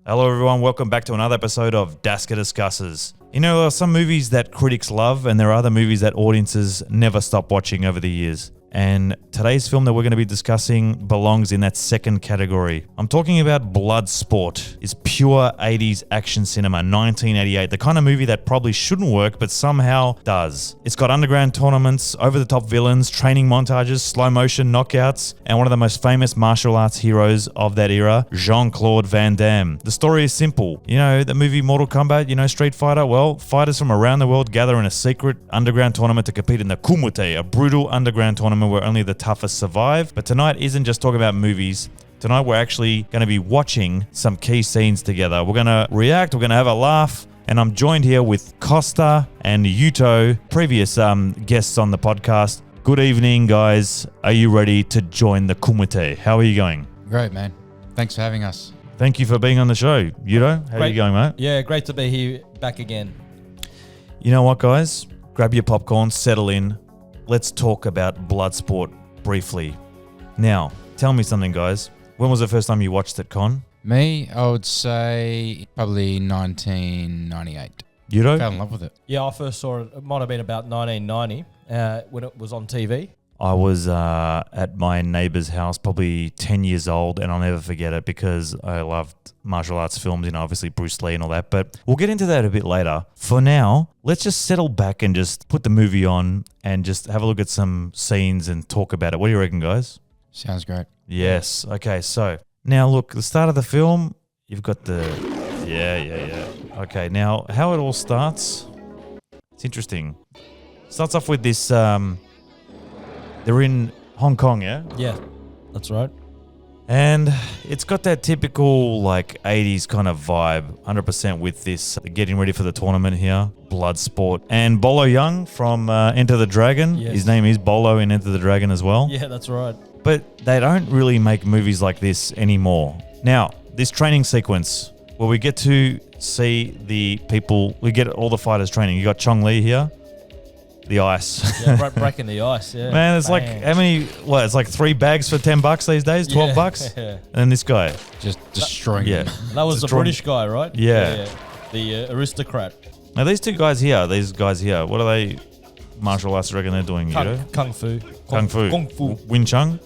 Hello everyone, welcome back to another episode of Daska Discusses. You know, there are some movies that critics love and there are other movies that audiences never stop watching over the years. And today's film that we're going to be discussing belongs in that second category. I'm talking about Bloodsport. It's pure 80s action cinema, 1988. The kind of movie that probably shouldn't work, but somehow does. It's got underground tournaments, over-the-top villains, training montages, slow-motion knockouts, and one of the most famous martial arts heroes of that era, Jean-Claude Van Damme. The story is simple. You know, the movie Mortal Kombat, Street Fighter? Well, fighters from around the world gather in a secret underground tournament to compete in the Kumite, a brutal underground tournament where only the toughest survive. But tonight isn't just talking about movies. Tonight we're actually going to be watching some key scenes together. We're going to react, we're going to have a laugh, and I'm joined here with Kosta and Yuto, previous guests on the podcast. Good evening, guys. Are you ready to join the Kumite? How are you going? Great, man. Thanks for having us. Thank you for being on the show. Yuto, how are you going, mate? Yeah, great to be here back again. You know what, guys? Grab your popcorn, settle in. Let's talk about Bloodsport briefly. Now, tell me something, guys. When was the first time you watched it, Con? Me, I would say probably 1998. Yuto? Fell in love with it. Yeah, I first saw it. It might have been about 1990 when it was on TV. I was at my neighbor's house, probably 10 years old, and I'll never forget it because I loved martial arts films, obviously Bruce Lee and all that. But we'll get into that a bit later. For now, let's just settle back and just put the movie on and just have a look at some scenes and talk about it. What do you reckon, guys? Sounds great. Yes. Okay, so now look, the start of the film, you've got the... Yeah. Okay, now how it all starts, it's interesting. Starts off with this... They're in Hong Kong, yeah? Yeah, that's right. And it's got that typical 80s kind of vibe, 100% with this getting ready for the tournament here, Bloodsport. And Bolo Young from Enter the Dragon, yes. His name is Bolo in Enter the Dragon as well. Yeah, that's right. But they don't really make movies like this anymore. Now, this training sequence where we get to see the people, we get all the fighters training. You got Chong Li here. The ice. Yeah, breaking the ice, yeah. Man, it's how many, it's like 3 bags for $10 these days, $12? Yeah. And this guy. Just destroying them. That was the British guy, right? Yeah. The aristocrat. Now, these guys here, what are they, martial arts, reckon they're doing, Kung Fu. Kung Fu. Wing Chun?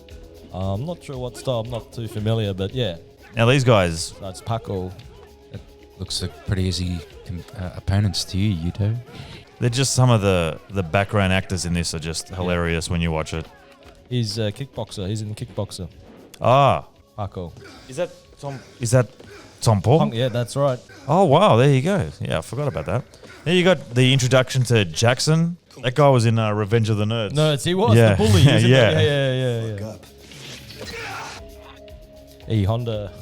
I'm not sure what style, I'm not too familiar, but yeah. Now, these guys. That's Paco. It looks like pretty easy opponents to you, Yuto. They're just some of the background actors in this are just hilarious when you watch it. He's a kickboxer. He's in Kickboxer. Ah. Paco. Is that Tom Paul? Yeah, that's right. Oh, wow. There you go. Yeah, I forgot about that. There you got the introduction to Jackson. That guy was in Revenge of the Nerds. Nerds, he was the bully. Isn't Yeah. Hey, Honda.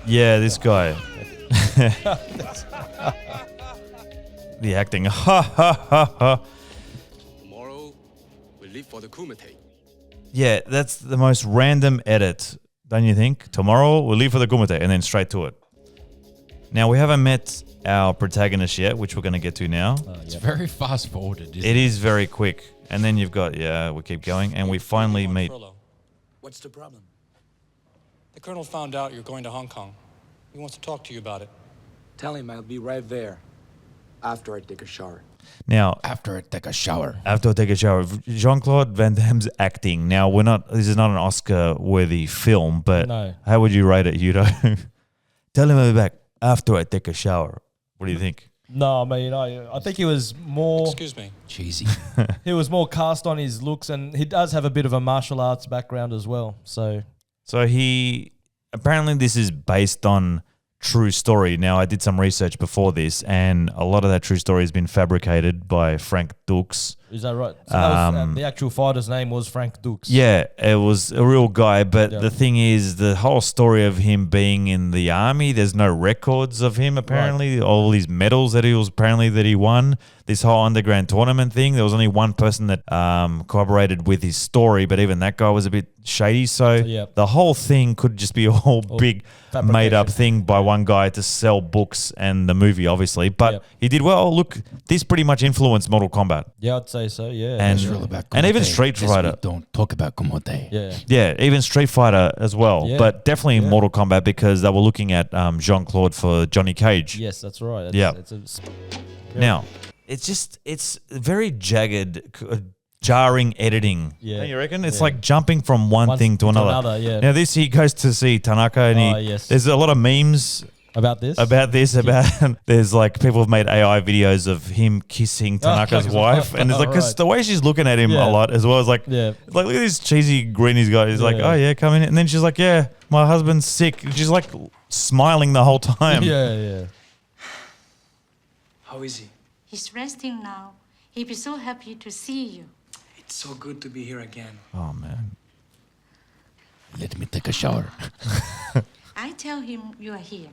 Yeah, this guy. The acting. Tomorrow, we leave for the Kumite. Yeah, that's the most random edit, don't you think? Tomorrow, we'll leave for the Kumite, and then straight to it. Now, we haven't met our protagonist yet, which we're going to get to now. It's very fast forwarded, isn't it? It is very quick. And then you've got, we keep going, and we finally meet. What's the problem? The colonel found out you're going to Hong Kong. He wants to talk to you about it. Tell him I'll be right there after I take a shower. Now, After I take a shower. Jean-Claude Van Damme's acting. Now, this is not an Oscar-worthy film, but No. How would you rate it, Yuto? Tell him I'll be back after I take a shower. What do you think? No, I mean, I think he was more... Excuse me. Cheesy. He was more cast on his looks, and he does have a bit of a martial arts background as well. So Apparently this is based on true story. Now, I did some research before this, and a lot of that true story has been fabricated by Frank Dux. is that right? So that was, the actual fighter's name was Frank Dux. Yeah, it was a real guy, but the thing is, the whole story of him being in the army, there's no records of him, apparently. Right. All these medals that he won, this whole underground tournament thing, there was only one person that corroborated with his story, but even that guy was a bit shady. So the whole thing could just be a whole big made-up thing by one guy to sell books and the movie, obviously. But he did well. Look, this pretty much influenced Mortal Kombat. Yeah, I'd say say so. Yeah. And- It's all about and even Kumite. Street Yes, Fighter. we don't talk about Kumite. yeah. Yeah, even Street Fighter as well. Yeah. But definitely Yeah. Mortal Kombat because they were looking at Jean-Claude for Johnny Cage. Yes, that's right. That's, Yeah. Yeah. Now, it's very jagged, jarring editing. Yeah. Don't you reckon? It's Yeah. like jumping from one thing to another. yeah. Now this, he goes to see Tanaka and yes. there's a lot of memes About this? about this, there's like people have made AI videos of him kissing Tanaka's his wife, wife. and it's like, because Right. the way she's looking at him Yeah. a lot as well is like, Yeah. like look at this cheesy grin he's got. He's like, Yeah. oh yeah, come in, and then she's like, yeah, my husband's sick. And she's like smiling the whole time. Yeah. How is he? He's resting now. He'd be so happy to see you. It's so good to be here again. Oh man. Let me take a shower. I tell him you are here.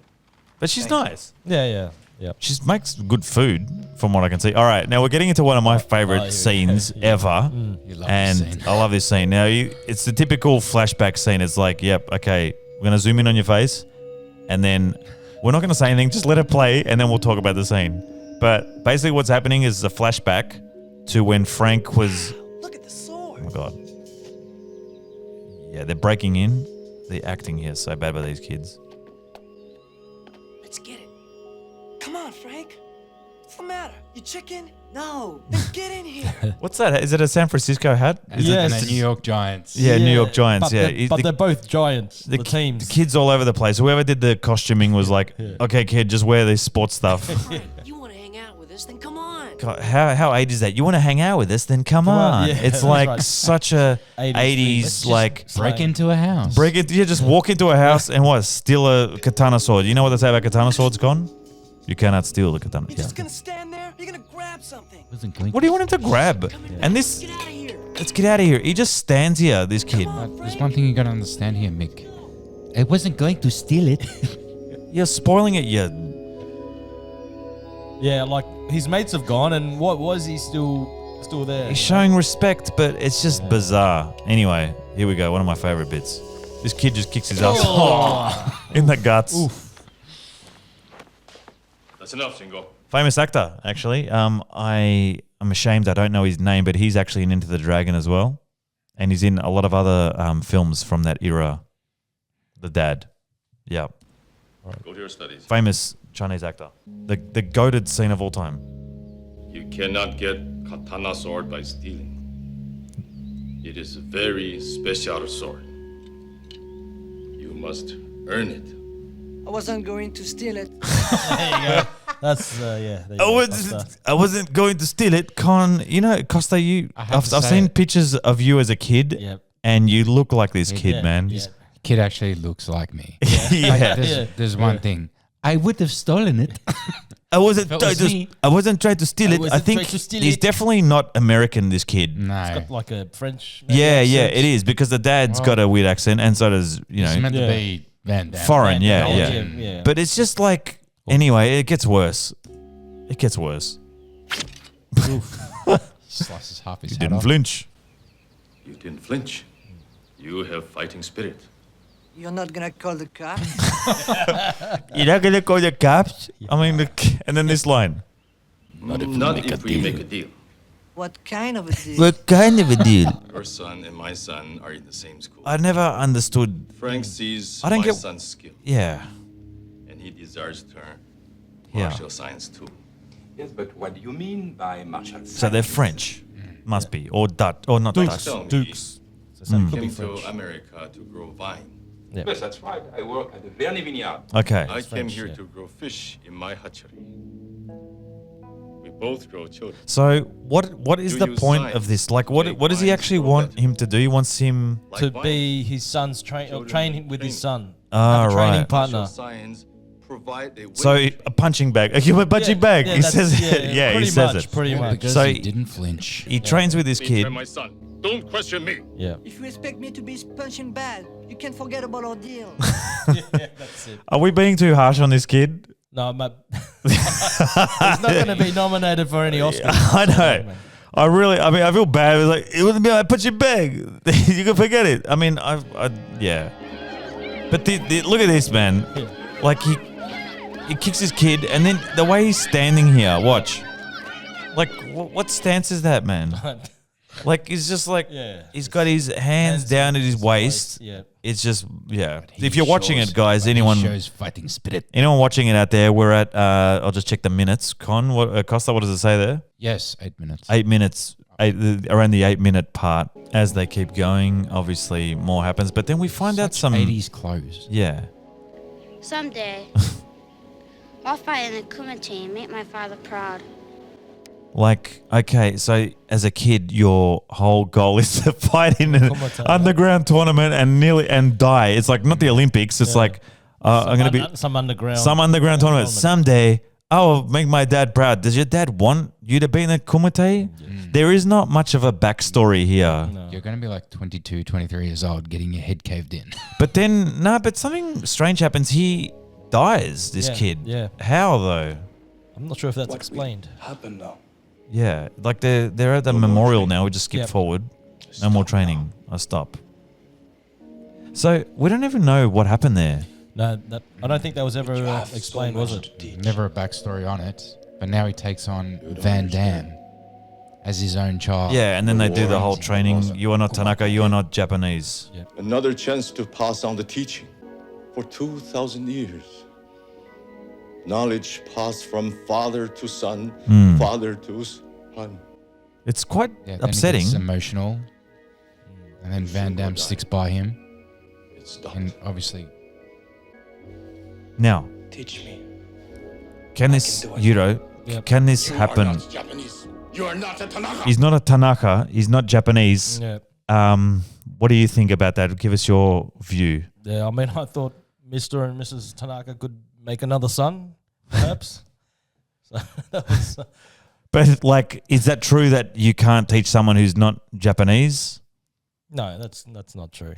But she's nice. Yeah. She makes good food, from what I can see. All right, now we're getting into one of my favorite here we go. scenes ever, You love and this scene. I love this scene. Now, it's the typical flashback scene. It's like, yep, okay, we're gonna zoom in on your face, and then we're not gonna say anything. Just let it play, and then we'll talk about the scene. But basically, what's happening is a flashback to when Frank was. Look at the sword. Oh my god. Yeah, they're breaking in. The acting here is so bad by these kids. Let's get it. Come on, Frank. What's the matter? You chicken? No. Then get in here. What's that? Is it a San Francisco hat? Is Yes. it? And the New York Giants. Yeah, New York Giants. But Yeah, they're, but they're both giants. The, ki- teams. the kids all over the place. Whoever did the costuming was like, okay, kid, just wear this sports stuff. You want to hang out with us? Then come on. God, how age is that? You want to hang out with us? Then come on. Yeah, it's that's like right. such a 80s 80s, like Break into a house. break it. Yeah, just walk into a house and what? Steal a katana sword. You know what they say about katana swords, Con? You cannot steal the katana. You're just gonna stand there? You're gonna grab something. Wasn't Clint- What do you want him to grab? And this, Get out of here. let's get out of here. He just stands here. This kid. There's one thing you gotta understand here, Mick. I wasn't going to steal it. You're spoiling it. You. Yeah, like his mates have gone, and what was he still there? He's showing respect, but it's just bizarre. Anyway, here we go. One of my favorite bits. This kid just kicks his ass in the guts. That's enough, Shingo. Famous actor, actually. I'm ashamed I don't know his name, but he's actually in Into the Dragon as well, and he's in a lot of other films from that era. The dad, yeah, Go to your studies. famous Chinese actor. The goated scene of all time. You cannot get katana sword by stealing. It is a very special sword. You must earn it. I wasn't going to steal it. There you go. That's yeah. There you go. I wasn't going to steal it, Con. You know, Costa, I've seen pictures of you as a kid, Yep. and you look like this kid, Yeah, man. yeah. Kid actually looks like me. Yeah. There's one thing. I would have stolen it. I wasn't If it was me- I wasn't trying to steal I it. I wasn't think trying to steal he's it. definitely not American, this kid. No. Got like a French. maybe Yeah, accent. it is because the dad's got a weird accent, and so does It's meant Yeah. to be Van Damme. foreign. Yeah, Yeah, yeah. yeah. But it's just like anyway, it gets worse. It gets worse. Slices half his He head didn't off. flinch. You didn't flinch. You have fighting spirit. You're not gonna call the cops? You're not gonna call the cops. I mean, and then this line. Not if we make a deal. What kind of a deal? What kind of a deal? Your son and my son are in the same school. I never understood. Frank sees I don't my get- son's skill, Yeah, and he desires to learn Yeah. martial science too. Yes, but what do you mean by martial science? so they're French, must be, or Dutch, or not Dutch. Tell me, Dukes. Mm. Could be came to French. America to grow vine. Yes, that's right. I work at the Verny Vineyard. Okay, I came French, here yeah. to grow fish in my hatchery. We both grow children. so what is Do the you point sign? of this? Like, what Make does he vines actually grow want better. him to do? He wants him. Like To vine, be his son's train him with his son. Ah, Have a training right. partner. martial science provide a So winning a punching bag. Okay, a punching bag. He that's- says it. Yeah, he pretty says much, it. Pretty much. Because So he didn't flinch. He trains with this me kid. train my son. Don't question me. Yeah. If you expect me to be punching bad, you can forget about our deal. That's it. Are we being too harsh on this kid? No, he's not going to be nominated for any Oscars. I know. I feel bad. It's like, it wouldn't be like punching bag. You can forget it. I mean, yeah. But look at this, man. Yeah. Like he kicks his kid, and then the way he's standing here, watch. Like, what stance is that, man? Like, he's just like, he's got his hands down at his waist. Yeah. It's just, If you're watching it, guys, anyone shows fighting spirit. anyone watching it out there, we're at, I'll just check the minutes. Costa, what does it say there? Yes, 8 minutes. 8 minutes. Around the 8-minute part. As they keep going, obviously more happens. But then we find out some 80s clothes. Yeah. Someday, I'll fight in the Kumite and make my father proud. Like, okay, so as a kid, your whole goal is to fight in an underground tournament and die. It's like not the Olympics. It's like I'm gonna be some underground tournament someday. I'll make my dad proud. Does your dad want you to be in the Kumite? There is not much of a backstory here. No. You're going to be like 22, 23 years old getting your head caved in. But then, but something strange happens. He dies, this kid. Yeah. How, though? I'm not sure if that's explained. Happened now. Yeah. Like, they're at the memorial now. We just skip forward. No more training. I stop. So, we don't even know what happened there. No, I don't think that was ever explained, was it? Never a backstory on it. But now he takes on Van Damme as his own child. Yeah, and then they do the whole training. You are not Tanaka, you are not Japanese. Yeah. Another chance to pass on the teaching for 2,000 years. Knowledge passed from father to son, father to son. It's quite Then upsetting. It's emotional. And then Van Damme sticks by him. It's done. And obviously... Now, Teach me. can this, Yuto, can this happen? You are not Japanese. You are not a Tanaka. He's not a Tanaka. He's not Japanese. Yeah. What do you think about that? Give us your view. Yeah, I mean, I thought Mr. and Mrs. Tanaka could make another son, perhaps. So that was... But, like, is that true that you can't teach someone who's not Japanese? No, that's not true.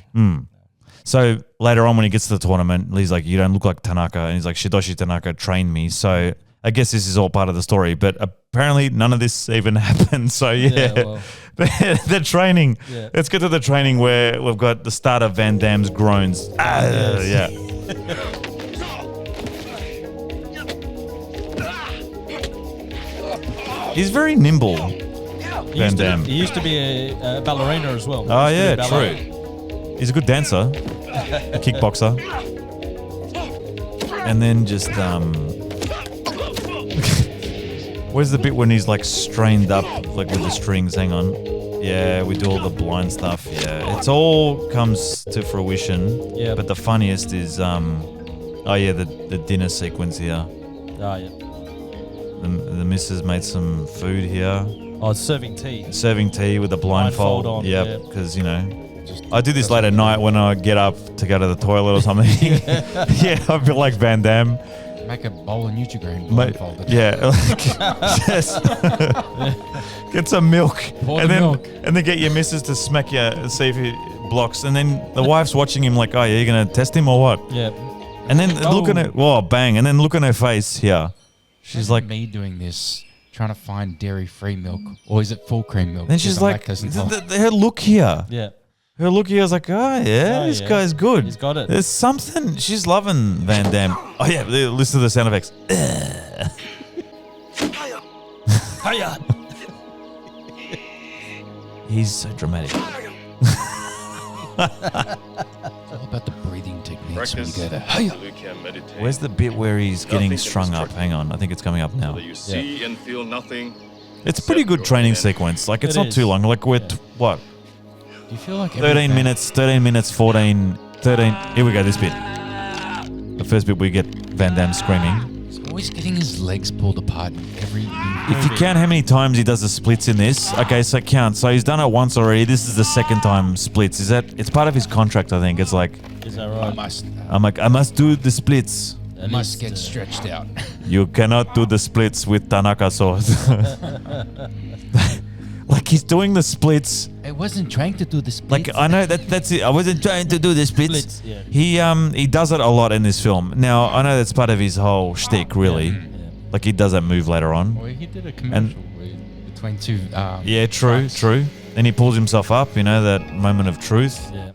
So later on when he gets to the tournament, he's like, you don't look like Tanaka. And he's like, Shidoshi Tanaka trained me. So I guess this is all part of the story. But apparently none of this even happened. So, well, the training. Yeah. Let's get to the training where we've got the start of Van Damme's groans. Yeah. He's very nimble, Van Damme. He used to be a ballerina as well. Oh, He used yeah, to do ballet. true. He's a good dancer, a kickboxer. And then just, where's the bit when he's like strained up, like with the strings? Hang on. Yeah, we do all the blind stuff. Yeah, it's all comes to fruition. Yeah. But the funniest is, the dinner sequence here. Oh, yeah. The missus made some food here. Oh, it's serving tea. Serving tea with a blindfold. Blindfold on, Yep, yeah. because, I do this late at night when I get up to go to the toilet or something. Yeah, I feel like Van Damme. Make a bowl of Nutrigrain blindfolded. Yeah. Yes. Get some milk. Pour and the then milk. and then get your missus to smack you and see if he blocks. And then the wife's watching him like, oh, yeah, you're going to test him or what? Yeah. And then look at her. Whoa, bang. And then look on her face here. She's like, me doing this, trying to find dairy-free milk, or is it full cream milk? then she's Because I'm like, lactose intolerant. her look here. Yeah. Her look here is like, this guy's good. He's got it. There's something. She's loving Van Damme. Oh, yeah, listen to the sound effects. Hiya. He's so dramatic. It's all about the breathing techniques when you go there. so you can meditate. Where's the bit where he's getting Nothing can strung up? distract Hang on, I think it's coming up now. So you see and feel nothing. It's a pretty good training sequence. Like, it's It not is. too long. Like, we're, what, Do you feel like 13 minutes, 14, 13. Here we go, this bit. The first bit we get Van Damme screaming. He's always getting his legs pulled apart in every If you count how many times he does the splits in this, okay, so count. So he's done it once already. This is the second time splits. It's part of his contract, I think. It's like, Is that I right? I must do the splits. At must least, get stretched out. You cannot do the splits with Tanaka sword. Like, he's doing the splits. I wasn't trying to do this. Like, I know that's it. I wasn't trying to do the splits. Splits, yeah. He does it a lot in this film. Now, I know that's part of his whole shtick, really. Yeah. Like, he does that move later on. Well, he did a commercial between two. Yeah, true, trucks. true. And he pulls himself up, that moment of truth. Yeah.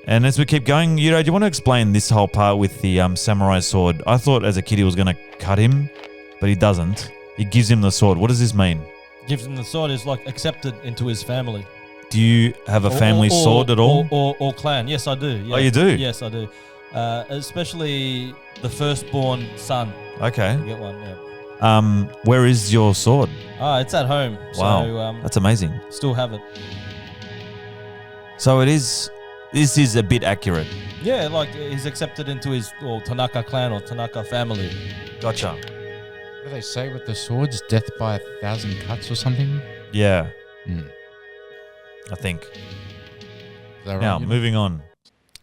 And as we keep going, do you want to explain this whole part with the samurai sword? I thought as a kid he was going to cut him, but he doesn't. He gives him the sword. What does this mean? Gives him the sword. Is like accepted into his family. Do you have a family sword at all? Or clan? Yes, I do. Yeah. Oh, you do? Yes, I do. Especially the firstborn son. Okay. You get one. Yeah. Where is your sword? It's at home. Wow, So, that's amazing. Still have it. So this is a bit accurate. Yeah, like he's accepted into his Tanaka clan or Tanaka family. Gotcha. What do they say with the swords? Death by 1,000 cuts or something? Yeah, Mm. I think. Is that right? Now, moving on.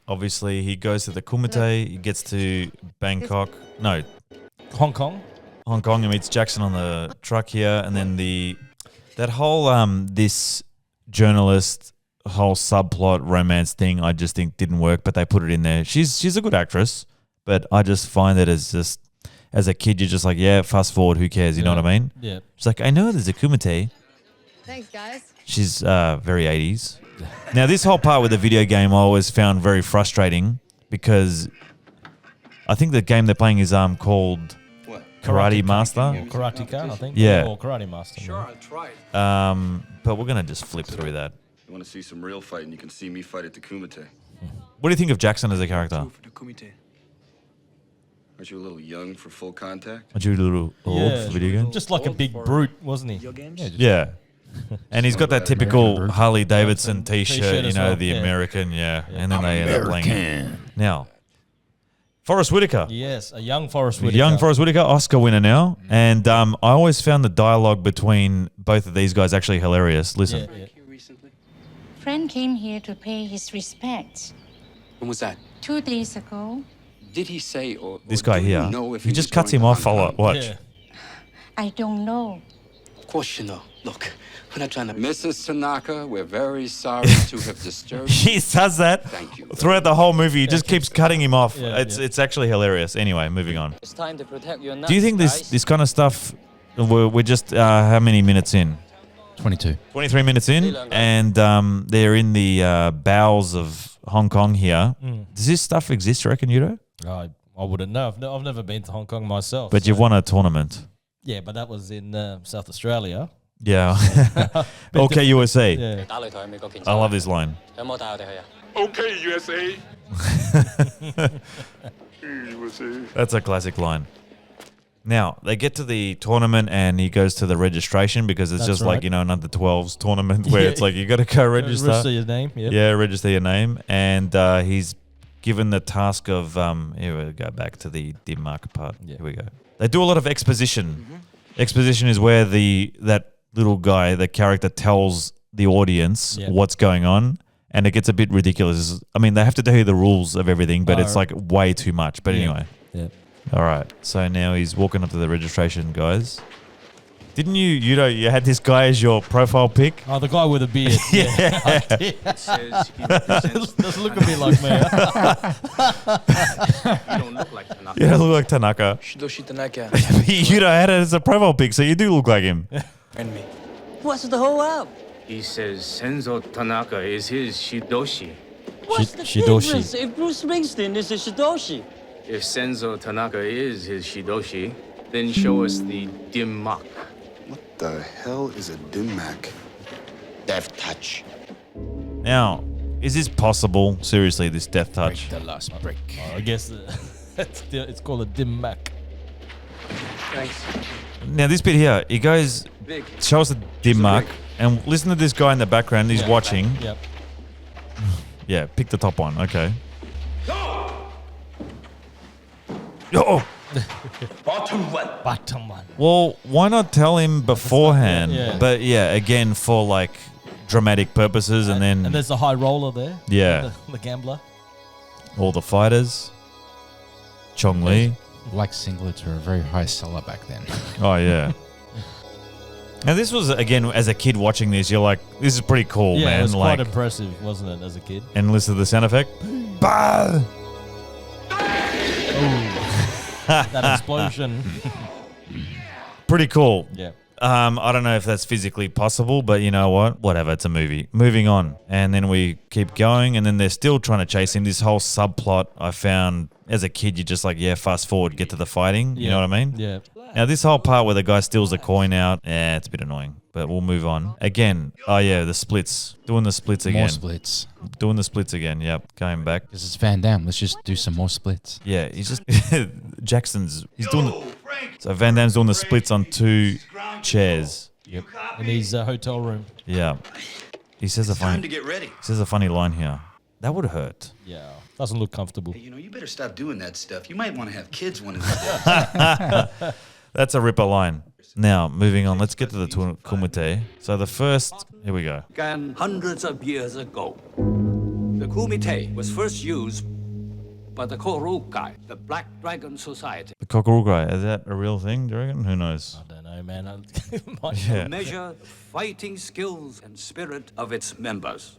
Obviously, he goes to the Kumite. He gets to Bangkok. No, Hong Kong. Hong Kong. He meets Jackson on the truck here. And then that whole this journalist whole subplot romance thing, I just think didn't work, but they put it in there. She's a good actress, but I just find that as a kid, you're just like, yeah, fast forward, who cares? You know what I mean? Yeah. She's like, I know there's a Kumite. Thanks, guys. She's very 80s. Now, this whole part with the video game I always found very frustrating because I think the game they're playing is called Karate Master. Or Karateka, I think. Yeah. Or Karate Master. Sure, I'll try it. But we're going to just flip through that. You want to see some real fighting, you can see me fight at the Kumite. What do you think of Jackson as a character? For the Kumite. Aren't you a little young for full contact? Are you a little old for video games? Just like a big brute, wasn't he? Your games? Yeah. And he's got that typical Harley Davidson t-shirt, T-shirt you as know, well, the yeah. American, yeah. And then they end up playing. Now, Forrest Whitaker. Yes, a young Forrest Whitaker. Young Forrest Whitaker, Oscar winner now. And I always found the dialogue between both of these guys actually hilarious. Listen. Yeah. Friend came here to pay his respects. When was that? 2 days ago. Did he say or This or guy do you here, know if he just was cuts going him to off. Hong Follow. Kong? Watch. Yeah. I don't know. Of course you know. Look, we're not trying to. Mrs. Tanaka, we're very sorry to have disturbed He says that Thank you. throughout the whole movie. He just keeps cutting him off. Yeah, It's actually hilarious. Anyway, moving on. It's time to protect your nuts, Do you think this kind of stuff, we're just, how many minutes in? 22. 23 minutes in, and they're in the bowels of Hong Kong here. Does this stuff exist, you reckon, Yuto? I wouldn't know. I've never been to Hong Kong myself. But you've won a tournament. Yeah, but that was in South Australia. Yeah. Okay, USA. Yeah. I love this line. Okay, USA. That's a classic line. Now, they get to the tournament and he goes to the registration because it's That's just like, right. you know, an under 12s tournament where Yeah. it's like you got to go register. Register your name. Yep. Yeah, register your name. And he's given the task of, here we go back to the Denmark part. Yeah. Here we go. They do a lot of exposition. Exposition is where that little guy, the character, tells the audience Yeah. what's going on. And it gets a bit ridiculous. I mean, they have to tell you the rules of everything, but it's like way too much. But Yeah. anyway. Yeah. All right. So now he's walking up to the registration, guys. Didn't you know, you had this guy as your profile pic? Oh, the guy with a beard. Yeah. I did. Doesn't look a bit like me. You don't look like Tanaka. You don't look like Tanaka. Shidoshi Tanaka. You know, had it as a profile pic, so you do look like him. And me. What's the whole up? He says Senzo Tanaka is his Shidoshi. What's the Shidoshi. difference if Bruce Springsteen is a Shidoshi? If Senzo Tanaka is his Shidoshi, then show us the Dimmak. What the hell is a Dimmak? Death touch. Now, is this possible? Seriously, this death touch? The last break. I guess it's called a dim mac. Thanks. Now, this bit here, he goes, Big. shows the dim mark, and listen to this guy in the background. He's Yeah. watching. Yep. Yeah, pick the top one. Okay. Oh, Bottom one. Bottom one. well, why not tell him beforehand? Yeah. But yeah, again, for like dramatic purposes, and then And there's the high roller there. Yeah. The gambler. all the fighters. Chong Li. Like singlets were a very high seller back then. Oh, yeah. Now, this was, again, as a kid watching this, you're like, this is pretty cool, Yeah, man. it was Like, quite impressive, wasn't it, as a kid? and listen to the sound effect. Bah! That explosion. Pretty cool. Yeah. I don't know if that's physically possible, but you know what? Whatever, it's a movie. Moving on. And then we keep going, and then they're still trying to chase him. This whole subplot I found as a kid, you're just like, yeah, fast forward, get to the fighting. You know what I mean? Yeah. Now, this whole part where the guy steals the coin out, it's a bit annoying, but we'll move on. Again, the splits. Doing the splits again. More splits. Doing the splits again, yep. Going back. Because it's Van Damme. Let's just do some more splits. Yeah, he's just... he's doing the... So Van Damme's doing the splits on 2 chairs. Yep. In his hotel room. Yeah. He says a funny line here. That would hurt. Yeah. Doesn't look comfortable. Hey, you better stop doing that stuff. You might want to have kids one of these days. That's a ripper line. Now, moving on, let's get to the Kumite. So the first, here we go. Hundreds of years ago, the Kumite was first used by the Korukai, the Black Dragon Society. The Kokurugai, is that a real thing, do you reckon? Who knows? I don't know, man. To measure the fighting skills and spirit of its members.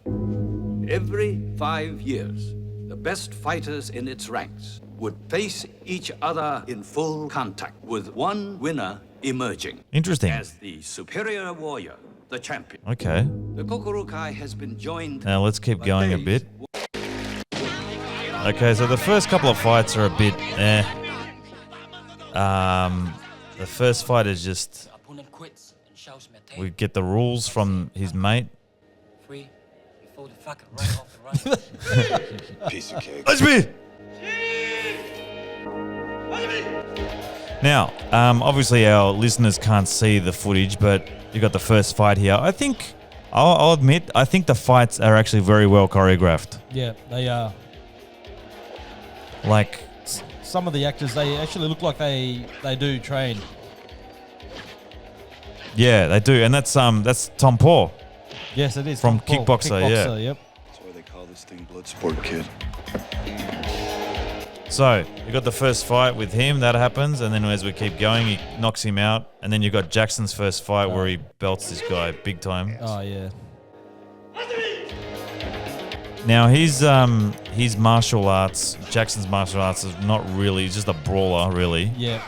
Every 5 years, the best fighters in its ranks would face each other in full contact, with one winner emerging. Interesting. As the superior warrior, the champion. Okay. The Kokurukai has been joined... Now let's keep going a bit. Okay, so the first couple of fights are a bit the first fight is just... We get the rules from his mate. Piece of cake. Let's be. Now, obviously our listeners can't see the footage, but you got the first fight here. I think, I'll admit, I think the fights are actually very well choreographed. Yeah, they are. Like, some of the actors, they actually look like they do train. Yeah, they do, and that's Tom Paul. Yes, it is. From Tom Paul, Kickboxer, yeah. Yep. That's why they call this thing Bloodsport, kid. So, you got the first fight with him, that happens, and then as we keep going, he knocks him out, and then you got Jackson's first fight where he belts this guy big time. Oh, yeah. Now, his martial arts, Jackson's martial arts is not really, he's just a brawler, really. Yeah.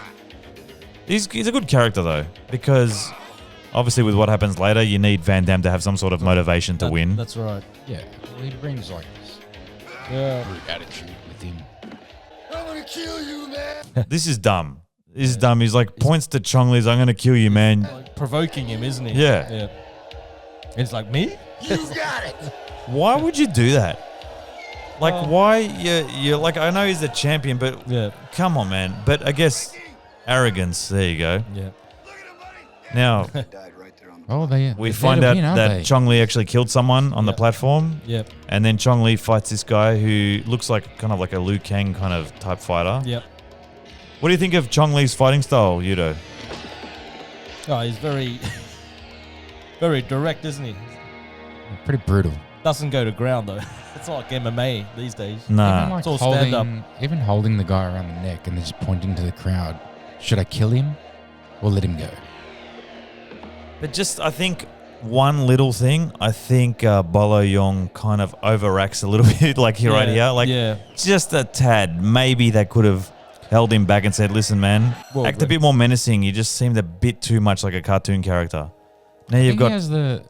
He's a good character, though, because obviously with what happens later, you need Van Damme to have some sort of motivation to win. That's right. Yeah, well, he brings like this brute attitude with him. I'm gonna kill you, man. This is dumb. This is dumb. He's like, points to Chong Li's, I'm going to kill you, man. Like provoking him, isn't he? Yeah. Yeah. It's like, me? You got it. Why would you do that? Like, why? You're like, I know he's the champion, but yeah, come on, man. But I guess arrogance. There you go. Yeah. Now, we find out that Chong Li actually killed someone on the platform. Yep. And then Chong Li fights this guy who looks like kind of like a Liu Kang kind of type fighter. Yep. What do you think of Chong Li's fighting style, Yuto? Oh, he's very, very direct, isn't he? Pretty brutal. Doesn't go to ground though. It's not like MMA these days. Nah. Even like it's all stand up. Even holding the guy around the neck and then just pointing to the crowd. Should I kill him or let him go? But just, I think, one little thing, I think Bolo Yong kind of overacts a little bit, like here, right here. Like, just a tad. Maybe they could have held him back and said, listen, man, act a bit more menacing. You just seemed a bit too much like a cartoon character. Now you've got...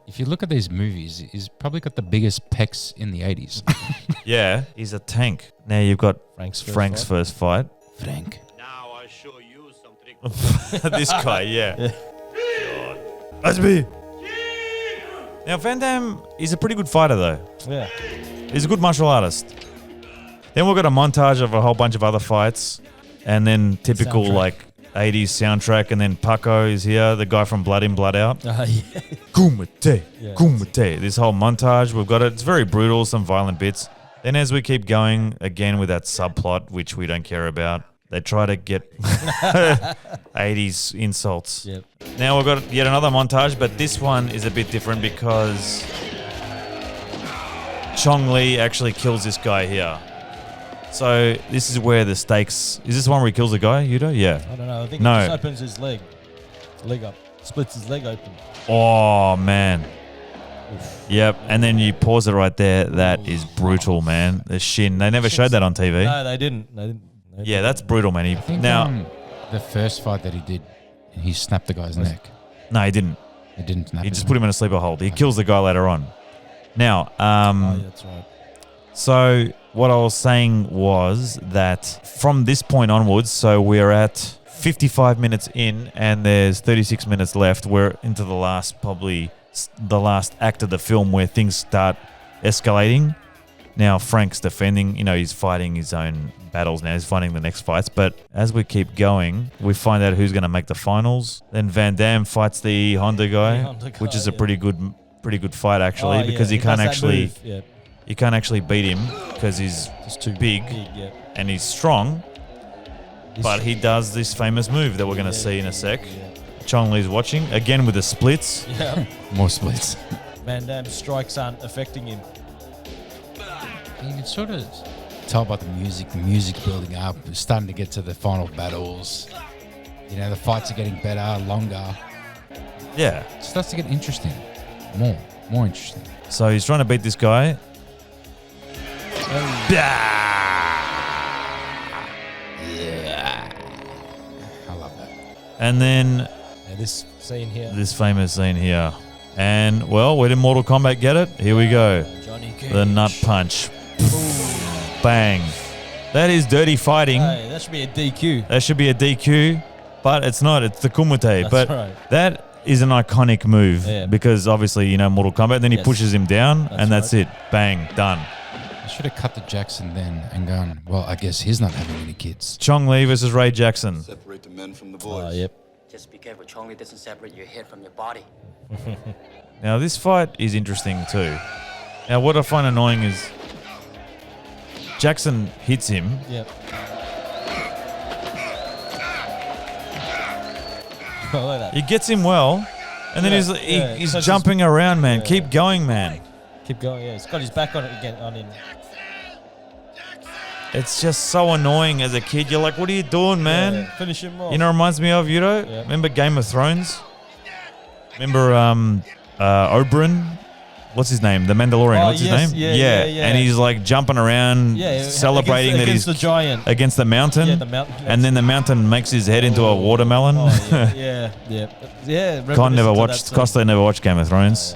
if you look at these movies, he's probably got the biggest pecs in the 80s. Yeah, he's a tank. Now you've got Frank's first fight. Frank. Now I show you something. This guy, yeah. That's me. Now, Van Damme is a pretty good fighter, though. Yeah. He's a good martial artist. Then we've got a montage of a whole bunch of other fights. And then typical, like, 80s soundtrack. And then Paco is here, the guy from Blood In, Blood Out. Yeah. Kumite, Kumite. This whole montage, we've got it. It's very brutal, some violent bits. Then as we keep going, again with that subplot, which we don't care about, they try to get 80s insults. Yep. Now we've got yet another montage, but this one is a bit different because Chong Li actually kills this guy here. So this is where the stakes... Is this the one where he kills the guy, Yuto? Yeah. I don't know. I think he just opens his leg up, splits his leg open. Oh, man. Oof. Yep. And then you pause it right there. That is brutal, man. The shin. They never showed that on TV. No, they didn't. Yeah, that's brutal, man. I think, the first fight that he did, he snapped the guy's neck. No, he didn't. He didn't. He just put him in a sleeper hold. He kills the guy later on. Now, that's right. so what I was saying was that from this point onwards, so we're at 55 minutes in and there's 36 minutes left. We're into the last act of the film where things start escalating. Now, Frank's defending, he's fighting his own battles now. He's fighting the next fights. But as we keep going, we find out who's going to make the finals. Then Van Damme fights the Honda guy, which is a pretty good fight actually, because he can't actually beat him because he's just too big and he's strong. But he does this famous move that we're going to see in a sec. Chong Li's watching again with the splits. Yeah. More splits. Van Damme's strikes aren't affecting him. You can sort of tell by the music building up. We're starting to get to the final battles. The fights are getting better, longer. Yeah. It starts to get interesting. More interesting. So he's trying to beat this guy. I love that. And then this scene here. This famous scene here. And, well, where did Mortal Kombat get it? Here we go. Johnny Cage. The nut punch. Bang. That is dirty fighting. Hey, that should be a DQ. That should be a DQ, but it's not. It's the Kumite. That's but right. that is an iconic move because obviously, Mortal Kombat. Then he pushes him down and that's it. Bang. Done. I should have cut to Jackson then and gone, well, I guess he's not having any kids. Chong Li versus Ray Jackson. Separate the men from the boys. Yep. Just be careful Chong Li doesn't separate your head from your body. Now, this fight is interesting too. Now, what I find annoying is Jackson hits him. Yep. He gets him well, and then he's jumping around, man. Keep going, man. Keep going, yeah. He's got his back on it again. On him. It's just so annoying as a kid. You're like, what are you doing, man? Yeah, finish him off. It reminds me of, Yuto. Yeah. Remember Game of Thrones? Remember Oberyn? What's his name? The Mandalorian. What's his name? Yeah. And he's like jumping around, celebrating against that the giant. against the mountain. Yeah, the mountain. And then the mountain makes his head into a watermelon. Oh, yeah. Costa never watched Game of Thrones.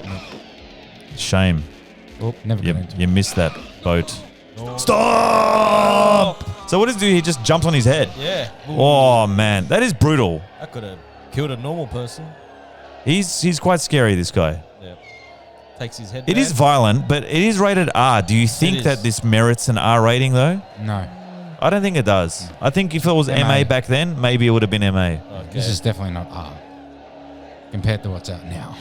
Shame. Oh, never you missed that boat. Stop! So what does he do? He just jumps on his head. Yeah. Ooh. Oh man, that is brutal. That could have killed a normal person. He's quite scary, this guy. Yeah. Takes his head. It is violent, but it is rated R. Do you think that this merits an R rating though? No. I don't think it does. I think if it was MA back then, maybe it would have been MA. Okay. This is definitely not R compared to what's out now.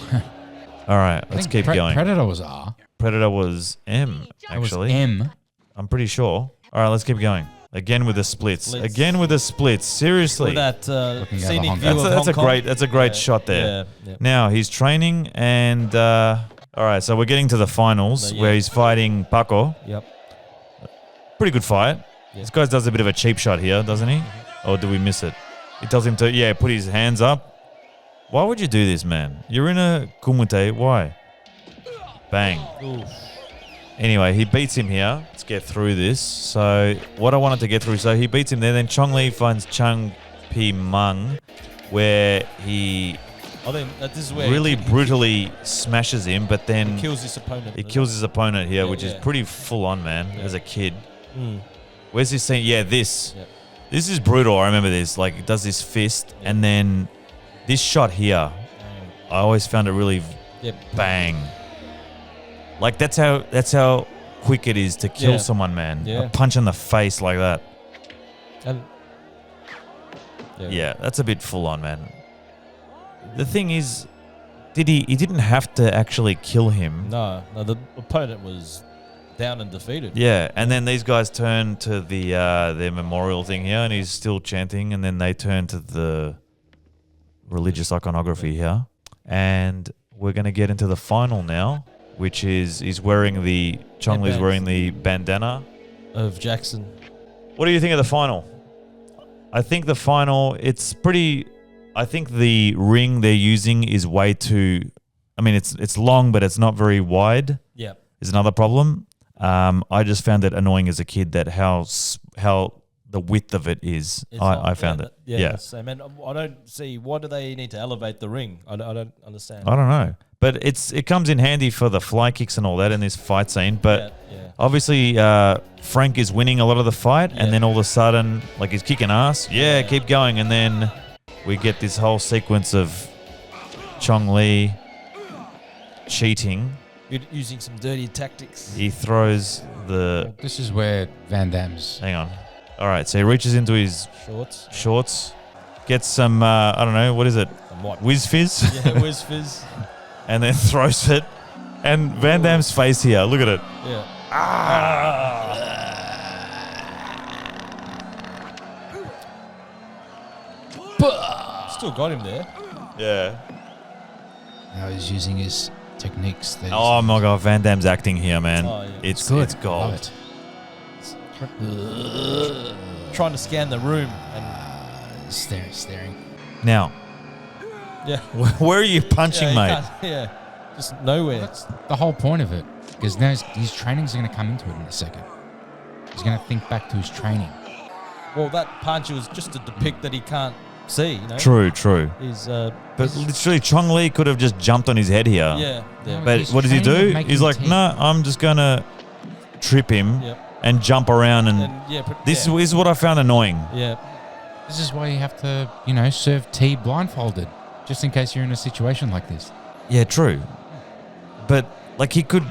All right, let's keep going. Predator was R. Predator was M, actually. It was M. I'm pretty sure. All right, let's keep going. Again with the splits. Again with the splits. Seriously. With that scenic view of that's Hong Kong. That's a great shot there. Yeah. Now he's training and all right, so we're getting to the finals where he's fighting Paco. Yep. Pretty good fight. This guy does a bit of a cheap shot here, doesn't he? Or do we miss it? He tells him to put his hands up. Why would you do this, man? You're in a Kumite. Why? Bang. Oof. Anyway, he beats him here. Let's get through this. So what I wanted to get through, so he beats him there. Then Chong Li finds Chang Pi Mung, where he this is where really brutally smashes him, but then he kills his opponent. He kills his opponent here, which is pretty full on, man, as a kid. Mm. Where's this scene? Yeah, this. Yep. This is brutal. I remember this. Like, it does this fist, and then this shot here, I always found it really bang. Like, that's how quick it is to kill someone, man. Yeah. A punch in the face like that. And yeah, that's a bit full on, man. The thing is, he didn't have to actually kill him. No, the opponent was down and defeated. Yeah, and then these guys turn to the their memorial thing here, and he's still chanting, and then they turn to the religious iconography here, and we're going to get into the final now, which is Chong Li's wearing the bandana of Jackson. What do you think of the final? I think the final, I think the ring they're using is way too, I mean, it's long, but it's not very wide. Yeah. Is another problem. I just found it annoying as a kid that how the width of it is. It's I found it. Yeah. Same. And I don't see why do they need to elevate the ring. I don't understand. I don't know, but it comes in handy for the fly kicks and all that in this fight scene. But obviously, Frank is winning a lot of the fight, and then all of a sudden, like he's kicking ass. Yeah, keep going, and then we get this whole sequence of Chong Li cheating. Using some dirty tactics. He throws the. This is where Van Damme's. Hang on. All right, so he reaches into his shorts, gets some, I don't know, what is it? Whiz Fizz? Yeah, Whiz Fizz. And then throws it. And Van Damme's face here, look at it. Yeah. Still got him there. Yeah. Now he's using his techniques. Oh my God, Van Damme's acting here, man. Oh, yeah. It's good. It's gold. Love it. Trying to scan the room and staring. Now, where are you punching, mate? Yeah, just nowhere. That's the whole point of it, because now his training's going to come into it in a second. He's going to think back to his training. Well, that punch was just to depict that he can't see. You know? True. He's but literally, Chong Li could have just jumped on his head here. Yeah. But what does he do? He's like, no, I'm just going to trip him. And jump around, and this is what I found annoying. Yeah, this is why you have to, serve tea blindfolded, just in case you're in a situation like this. Yeah, true. But like he could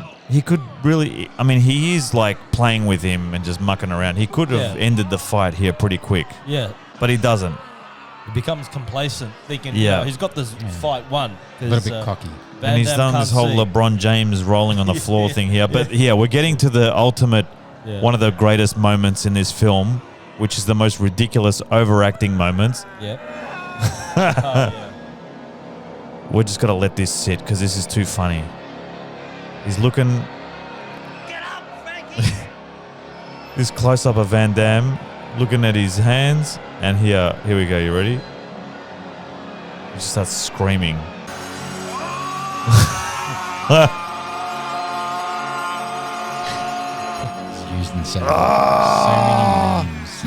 really. I mean, he is like playing with him and just mucking around. He could have ended the fight here pretty quick. Yeah, but he doesn't. He becomes complacent, thinking, he's got this fight won. A little bit cocky. And he's done this whole LeBron James rolling on the floor thing here. But we're getting to the ultimate. Yeah. One of the greatest moments in this film, which is the most ridiculous overacting moments. Yep. We're just going to let this sit because this is too funny. He's looking... Get up, Frankie! This close-up of Van Damme, looking at his hands, and here we go. You ready? He just starts screaming. Used in so many names.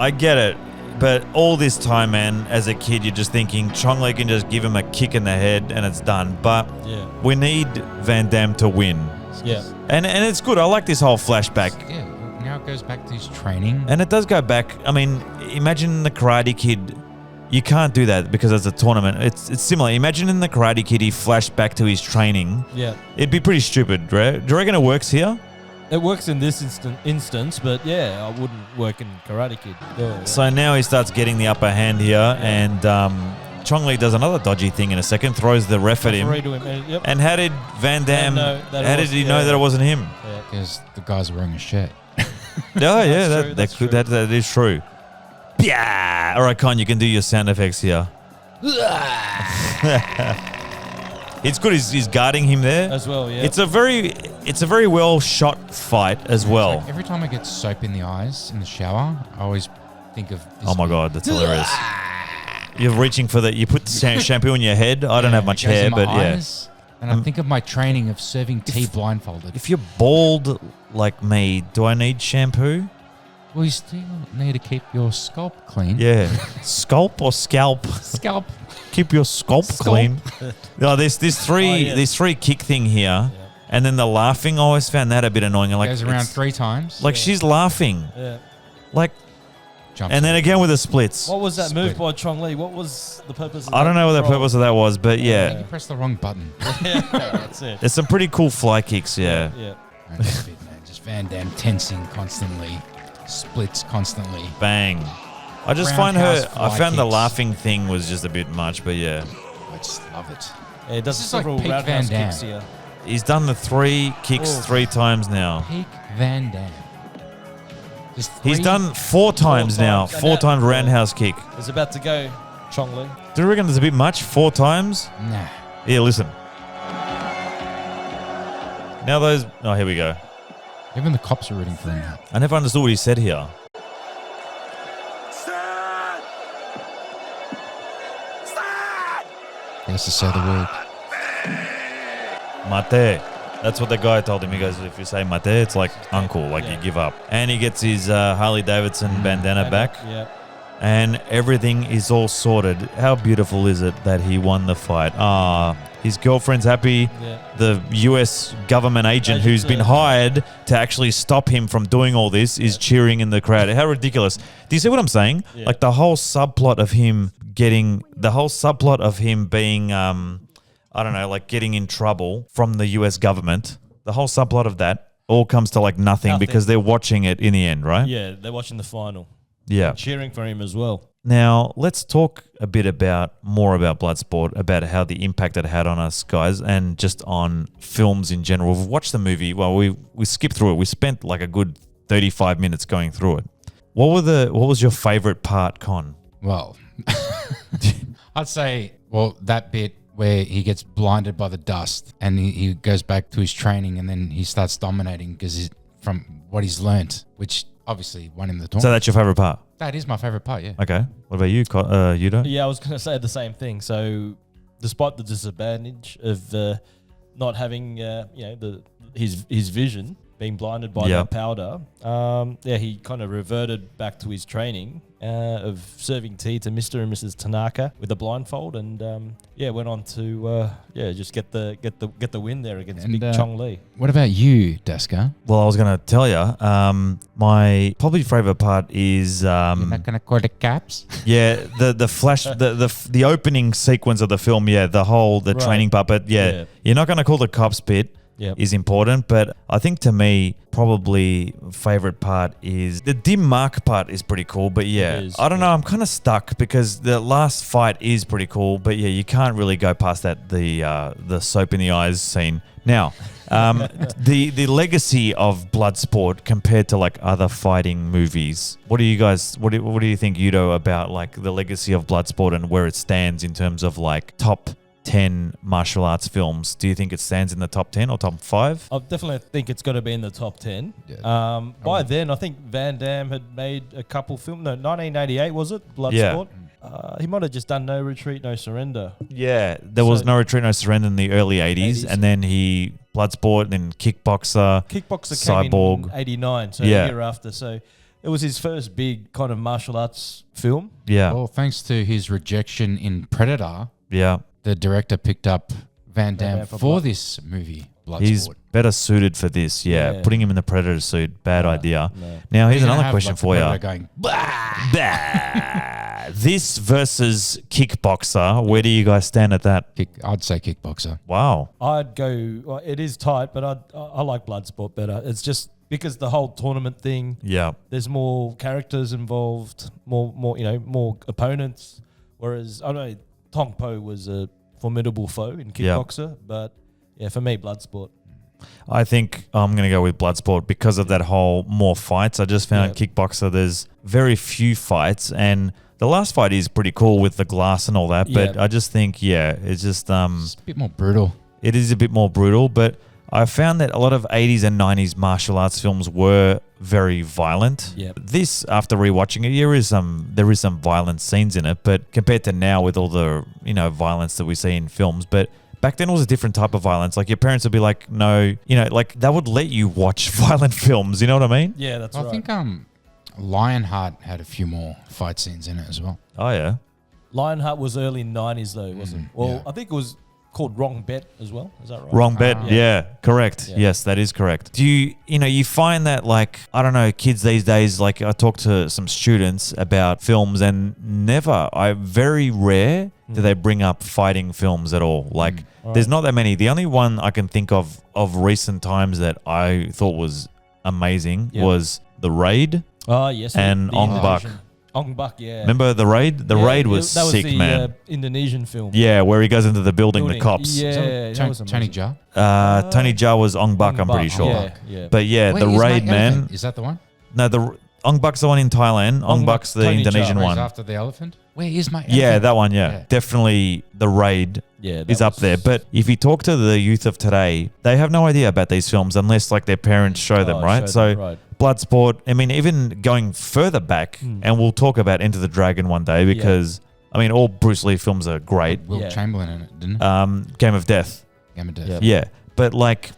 I get it, but all this time, man, as a kid, you're just thinking Chong Li can just give him a kick in the head and it's done. But we need Van Damme to win. Yeah, and it's good. I like this whole flashback. Yeah, now it goes back to his training, and it does go back. I mean, imagine the Karate Kid. You can't do that because it's a tournament. It's similar. Imagine in the Karate Kid, he flashed back to his training. Yeah. It'd be pretty stupid, right? Do you reckon it works here? It works in this instance, but I wouldn't work in Karate Kid. So now he starts getting the upper hand here, and Chong Li does another dodgy thing in a second, throws the ref at him. And how did Van Damme, how did he know that it wasn't him? Because the guy's wearing a shirt. That is true. Yeah. All right, Con, you can do your sound effects here. It's good. He's guarding him there as well. Yeah. It's a very well shot fight as well. Like every time I get soap in the eyes in the shower, I always think of. This oh my God, that's hilarious. You're reaching for you put the shampoo in your head. I don't have much hair, but eyes, and I think of my training of serving tea blindfolded. If you're bald like me, do I need shampoo? Well, you still need to keep your scalp clean. Yeah. Scalp or scalp? Scalp. Keep your scalp clean. No, there's three kick thing here. Yeah. And then the laughing, I always found that a bit annoying. Like, goes around 3 times. Like she's laughing. Yeah. Like, jumps and then again with the splits. What was that move by Chong Li? What was the purpose of that? I don't know what the purpose of that was, but yeah. You pressed the wrong button. That's it. There's some pretty cool fly kicks, yeah. Yeah. Just Van Damme tensing constantly. Splits constantly. Bang. I just find the laughing thing was just a bit much, but yeah. I just love it. Yeah, it does this several is like roundhouse kicks here. He's done the 3 kicks 3 times now. Peak Van Damme. He's done 4 times now. 4 times roundhouse kick. It's about to go, Chong Li. Do you reckon there's a bit much? 4 times? Nah. Yeah, listen. Now those... Oh, here we go. Even the cops are rooting for him now. I never understood what he said here. He has to say the word. Mate. That's what the guy told him. He goes, if you say mate, it's like uncle, like you give up. And he gets his Harley Davidson bandana back. Yeah. And everything is all sorted. How beautiful is it that he won the fight? His girlfriend's happy. Yeah. The US government agent who's been hired to actually stop him from doing all this is cheering in the crowd. How ridiculous. Do you see what I'm saying? Yeah. Like the whole subplot of him being, I don't know, like getting in trouble from the US government, the whole subplot of that all comes to like nothing because they're watching it in the end, right? Yeah, they're watching the final. Yeah. And cheering for him as well. Now, let's talk a bit more about Bloodsport, about how the impact it had on us guys and just on films in general. We've watched the movie. Well, we skipped through it. We spent like a good 35 minutes going through it. What was your favorite part, Con? Well, I'd say, that bit where he gets blinded by the dust and he goes back to his training and then he starts dominating because from what he's learnt, which obviously won him the tournament. So that's your favorite part? That is my favorite part, yeah. Okay. What about you, Yuto? Yeah, I was going to say the same thing. So despite the disadvantage of not having, his vision, being blinded by that powder, he kind of reverted back to his training of serving tea to Mr. and Mrs. Tanaka with a blindfold, and went on to just get the win there against Big Chong Li. What about you, Daska? Well, I was going to tell you, my probably favorite part is you're not going to call the caps. Yeah, the flash, the opening sequence of the film. Yeah, the training part. But you're not going to call the cops bit. Yep. Is important, but I think to me, probably favorite part is the dim mark part is pretty cool, but I don't know, I'm kind of stuck because the last fight is pretty cool, but you can't really go past that, the soap in the eyes scene. Now, the legacy of Bloodsport compared to like other fighting movies, what do you think, Yuto, about like the legacy of Bloodsport and where it stands in terms of like top 10 martial arts films? Do you think it stands in the top 10 or top 5? I definitely think it's got to be in the top 10. Yeah. By then, I think Van Damme had made a couple films. No, 1988 was it? Bloodsport. Yeah. He might have just done No Retreat, No Surrender. Yeah, there was No Retreat, No Surrender in the early 80s. And then Bloodsport, then Kickboxer Cyborg. Came in 89, so a year after. So it was his first big kind of martial arts film. Yeah. Well, thanks to his rejection in Predator. Yeah. The director picked up Van Damme for this movie, Bloodsport. He's better suited for this, Putting him in the Predator suit, bad idea. No. Now, here's another question for you. Going, this versus Kickboxer, where do you guys stand at that? I'd say Kickboxer. Wow. I'd go, well, it is tight, but I like Bloodsport better. It's just because the whole tournament thing, there's more characters involved, more opponents, whereas, I don't know, Tong Po was a formidable foe in Kickboxer, but for me, Bloodsport. I think I'm going to go with Bloodsport because of that whole more fights. I just found Kickboxer, there's very few fights, and the last fight is pretty cool with the glass and all that, but I just think, it's just... it's a bit more brutal. It is a bit more brutal, but I found that a lot of 80s and 90s martial arts films were very violent. Yep. This, after rewatching it, there is some violent scenes in it, but compared to now with all the violence that we see in films, but back then it was a different type of violence. Like your parents would be like, no, like they would let you watch violent films. You know what I mean? Yeah, that's right. I think Lionheart had a few more fight scenes in it as well. Oh yeah. Lionheart was early 90s though, wasn't it? Well, I think it was called Wrong Bet as well. Is that right? Wrong Bet. Yeah, correct. Yeah. Yes, that is correct. Do you find that like, I don't know, kids these days, like I talk to some students about films and very rare do they bring up fighting films at all. Like there's not that many. The only one I can think of recent times that I thought was amazing was The Raid. Oh, yes. And Ong Bak. Ong Bak, yeah. Remember The Raid? The Raid was sick, man. Indonesian film. Yeah, where he goes into the building, the cops. Yeah, that was Tony Jaa? Tony Jaa was Ong Bak, I'm pretty sure. Yeah. But yeah, Wait, The Raid, man. Is that the one? No, the Ong Bak's the one in Thailand. Ong Bak's the Indonesian one. After the elephant? Where is my elephant? Yeah, that one, yeah. Definitely The Raid is up there. But if you talk to the youth of today, they have no idea about these films unless like their parents show them, right? Bloodsport, I mean, even going further back, and we'll talk about Enter the Dragon one day because, I mean, all Bruce Lee films are great. Will Chamberlain in it, didn't it? Game of Death. Game of Death. Yep. Yeah, but like,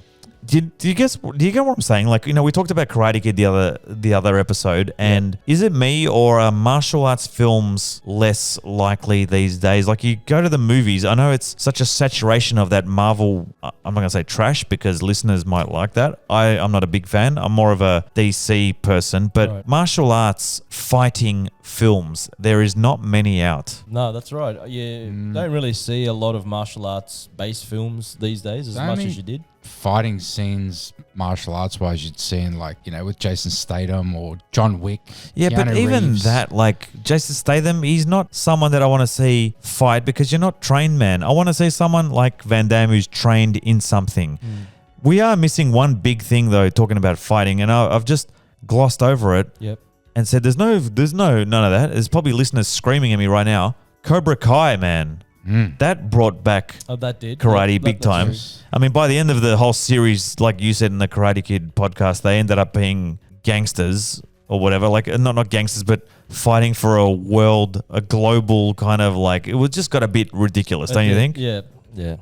do you get what I'm saying? Like, we talked about Karate Kid the other episode, and is it me or are martial arts films less likely these days? Like, you go to the movies, I know it's such a saturation of that Marvel, I'm not going to say trash because listeners might like that. I'm not a big fan. I'm more of a DC person, but martial arts fighting films, there is not many out. No, that's right. You don't really see a lot of martial arts based films these days as much as you did. Fighting scenes, martial arts wise, you'd see in with Jason Statham or John Wick. Yeah, Keanu but even Reeves. that, like Jason Statham, he's not someone that I want to see fight because you're not trained, man. I want to see someone like Van Damme who's trained in something. We are missing one big thing though, talking about fighting, and I've just glossed over it. Yep. And said, there's none of that. There's probably listeners screaming at me right now. Cobra Kai, man. That brought back karate big time. That's I mean, by the end of the whole series, like you said in the Karate Kid podcast, they ended up being gangsters or whatever. Like, not gangsters, but fighting for a global kind of like, it was just got a bit ridiculous, don't you think? Yeah, yeah.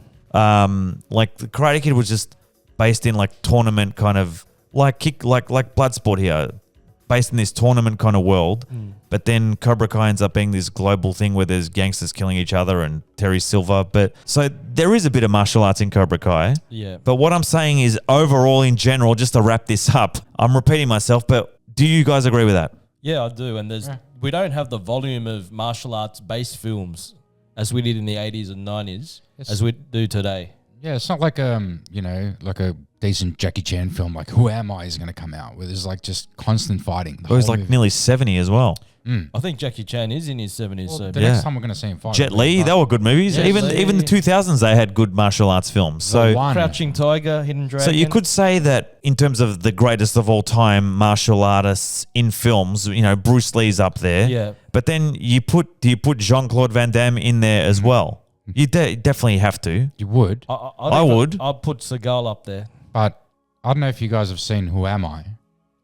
Like the Karate Kid was just based in like tournament kind of, like Bloodsport here. Based in this tournament kind of world, but then Cobra Kai ends up being this global thing where there's gangsters killing each other and Terry Silver. But so there is a bit of martial arts in Cobra Kai. Yeah. But what I'm saying is overall in general, just to wrap this up, I'm repeating myself, but do you guys agree with that? Yeah, I do. And we don't have the volume of martial arts based films as we did in the 80s and 90s as we do today. Yeah, it's not like like a decent Jackie Chan film like Who Am I is going to come out where there's like just constant fighting. It was like nearly 70 as well. I think Jackie Chan is in his 70s. Well, so the next time we're going to see him fight. Jet Li, they were good movies. Yeah, even the 2000s, they had good martial arts films. So Crouching Tiger, Hidden Dragon. So you could say that in terms of the greatest of all time martial artists in films, Bruce Lee's up there. Yeah. But then do you put Jean-Claude Van Damme in there as well? You definitely have to. You would. I would. I'll put Seagal up there. But I don't know if you guys have seen Who Am I?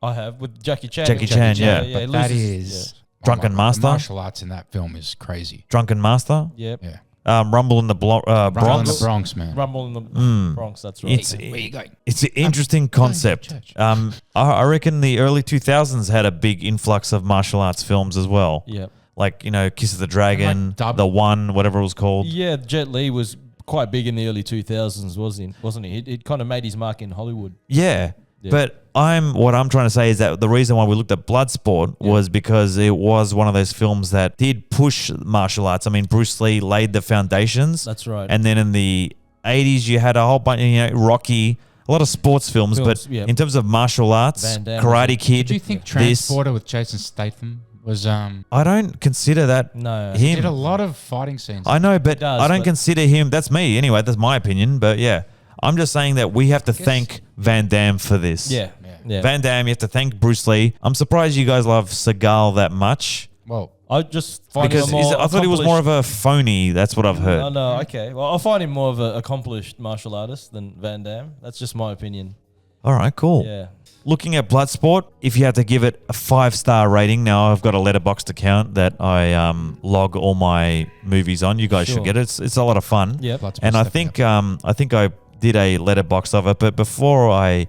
I have with Jackie Chan. Jackie Chan, yeah. But that is Drunken Master. The martial arts in that film is crazy. Drunken Master. Yep. Yeah. Rumble in the Bronx. Rumble in the Bronx, man. Rumble in the Bronx. That's right. Where you going? It's an interesting concept. I reckon the early 2000s had a big influx of martial arts films as well. Yeah. Like, Kiss of the Dragon, The One, whatever it was called. Yeah, Jet Li was quite big in the early 2000s, wasn't he? It kind of made his mark in Hollywood. Yeah. But what I'm trying to say is that the reason why we looked at Bloodsport was because it was one of those films that did push martial arts. I mean, Bruce Lee laid the foundations. That's right. And then in the 80s, you had a whole bunch, Rocky, a lot of sports films. But in terms of martial arts, Karate Kid. Do you think Transporter with Jason Statham was I don't consider that him. He did a lot of fighting scenes. I know, but I don't consider him. That's me anyway. That's my opinion. But yeah, I'm just saying that we have to thank Van Damme for this. Yeah. Van Damme, you have to thank Bruce Lee. I'm surprised you guys love Seagal that much. Well, I just find because him more I thought he was more of a phony. That's what I've heard. Oh, no, okay. Well, I find him more of an accomplished martial artist than Van Damme. That's just my opinion. All right, cool. Yeah. Looking at Bloodsport, if you had to give it a 5-star rating, now I've got a letterboxd account that I log all my movies on. You guys should get it. It's a lot of fun. Yeah. And I think I did a letterbox of it. But before I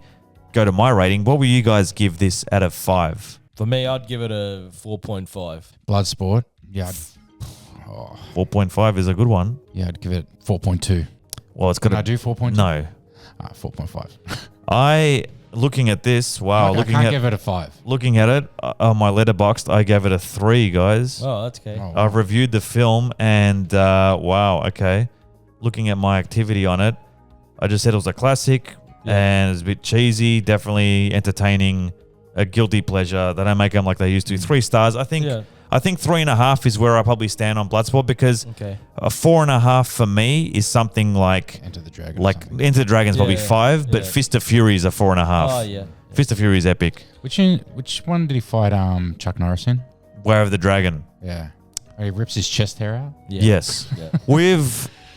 go to my rating, what will you guys give this out of 5? For me, I'd give it a 4.5. Bloodsport. Yeah. 4.5 is a good one. Yeah, I'd give it 4.2. Well, it's got Can I do 4.2? No. 4.5. Looking at this, wow. I can't give it a 5. Looking at it, on my letterboxd, I gave it a 3, guys. Oh, that's okay. Oh, I've reviewed the film and wow, okay. Looking at my activity on it, I just said it was a classic and it's a bit cheesy, definitely entertaining, a guilty pleasure. They don't make them like they used to. 3 stars. I think 3.5 is where I probably stand on Bloodsport because a 4.5 for me is something like Enter the Dragon. Like Enter the Dragon's probably 5, but Fist of Fury is a 4.5. Oh, yeah. Fist of Fury is epic. Which one did he fight Chuck Norris in? Way of the Dragon. Yeah. Where he rips his chest hair out? Yeah. Yes. Yeah.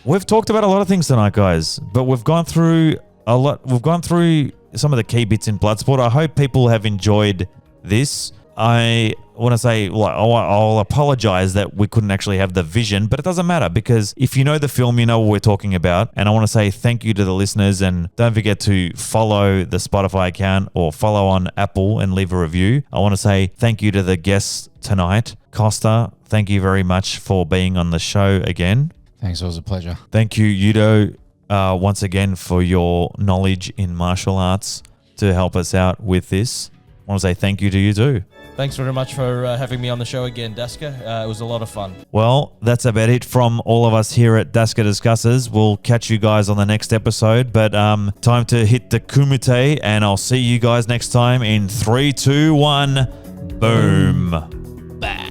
We've talked about a lot of things tonight, guys, but we've gone through a lot. We've gone through some of the key bits in Bloodsport. I hope people have enjoyed this. I want to say, I'll apologize that we couldn't actually have the vision, but it doesn't matter because if you know the film, you know what we're talking about. And I want to say thank you to the listeners, and don't forget to follow the Spotify account or follow on Apple and leave a review. I want to say thank you to the guests tonight. Kosta, thank you very much for being on the show again. Thanks, it was a pleasure. Thank you, Yuto, once again for your knowledge in martial arts to help us out with this. I want to say thank you to you too. Thanks very much for having me on the show again, Daska. It was a lot of fun. Well, that's about it from all of us here at Daska Discusses. We'll catch you guys on the next episode, but time to hit the Kumite, and I'll see you guys next time in 3, 2, 1, boom.